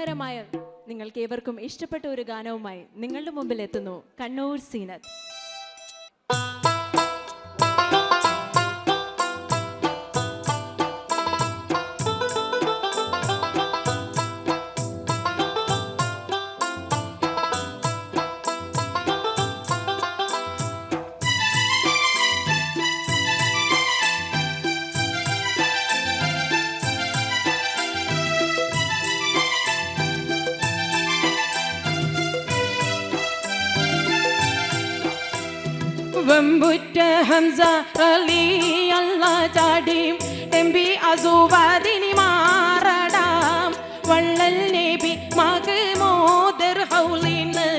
മനോഹരമായ നിങ്ങൾക്ക് ഏവർക്കും ഇഷ്ടപ്പെട്ട ഒരു ഗാനവുമായി നിങ്ങളുടെ മുമ്പിൽ എത്തുന്നു കണ്ണൂർ സീനത്ത്. വമ്പുറ്റ ഹംസ അലി അല്ലാ ചാടിയും എംബി അസുവാദിനി മാറടാം വള്ളൽ നബി മഹ്മൂദർ ഹൗലിന്ന്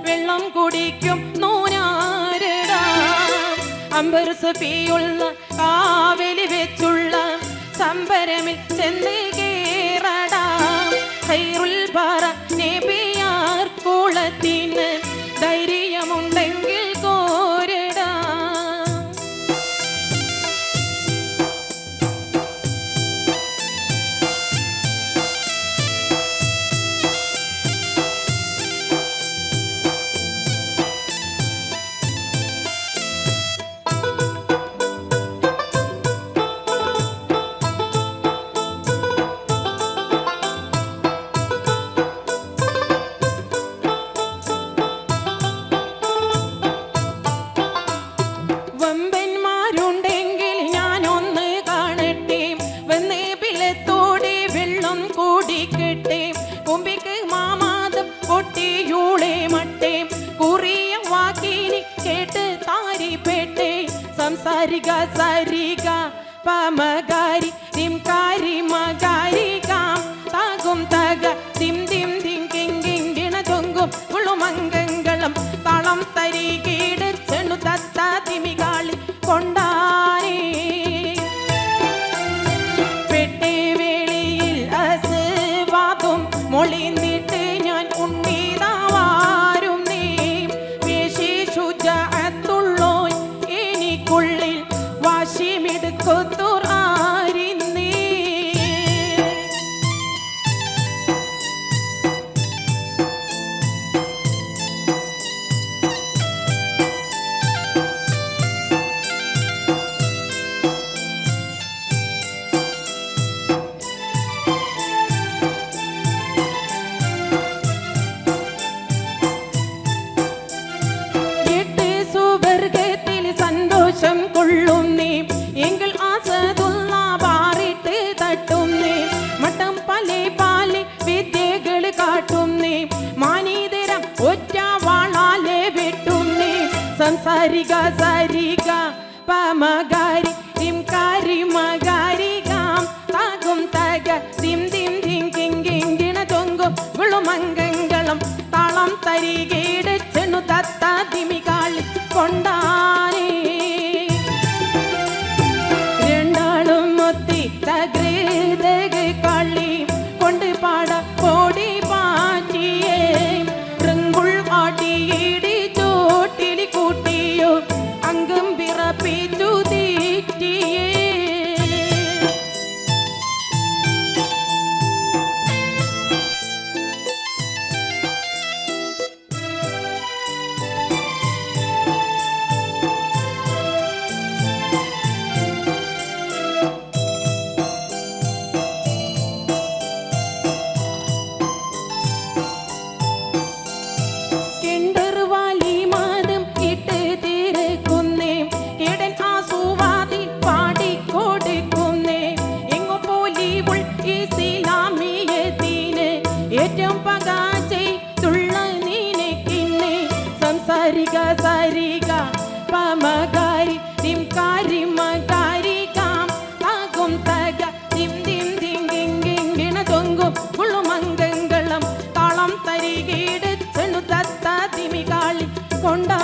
വെള്ളം കുടിക്കും നൂനാരടാം അംബർ സഫിയുള്ള കാവലി വെച്ചുള്ള സംബരമിൽ ചെന്ന് കേറടാം ഖൈറുൽ ബറ നബിയാർ കുളത്തിന് ധൈര്യമുണ്ടെങ്കിൽ സാരിക സാരിക പമകാരി തിം കാരി മകാരി കാം താകും തക തിം തിം തിം കിങ്കിങ്കിണ തൊങ്കും കുളുമംഗളം തളം തരികീട് ചെണ്ണു തത്ത തിമികാളി കൊണ്ടാനേ പെട്ടേ വേളിയിൽ അസ്വാദും മൊളിന്നിട്ട് ഞാൻ ഉണ്ണീതാവാരും നീ വേശി ശുചഅത്തുള്ളോ എനിക്കുള്ളിൽ വാശിമിടുക്കൊത്തൂർ ആരിന്നേ കൊള്ളുന്നേ എങ്കിൽ ആസതുള്ള പാറിട്ട് തട്ടുന്നേ മട്ടം പലേ പാലെ വിദ്യകൾ കാട്ടുന്നേ മാനീതരം ഒറ്റ വാളാലെ വെട്ടുന്നേ സംസാരിക സാരിക പമകാരി തിം കാരി മകാരി കാം താകും തക തിം തിം തിം കിങ്കിങ്കിണ തൊങ്കും കുളുമംഗളം താളം തരികേട് ചെണ്ണു തത്ത തിമികാളി കൊണ്ടാനേ കളി കൊണ്ട് പാട കോടി പാറ്റിയേ റങ്കുൾ ആട്ടിയിടി ചോട്ടിലി കൂട്ടിയോ അങ്കം പിറപ്പിച്ചു തീറ്റിയേ സാരിക സാരിക പമകാരി തിം കാരി മകാരി കാം താകും തക തിം തിം തിം കിങ്കിങ്കിണ തൊങ്കും കുളുമംഗളം താളം തരികീട് ചെണ്ണു തത്ത തിമികാളി കൊണ്ടാ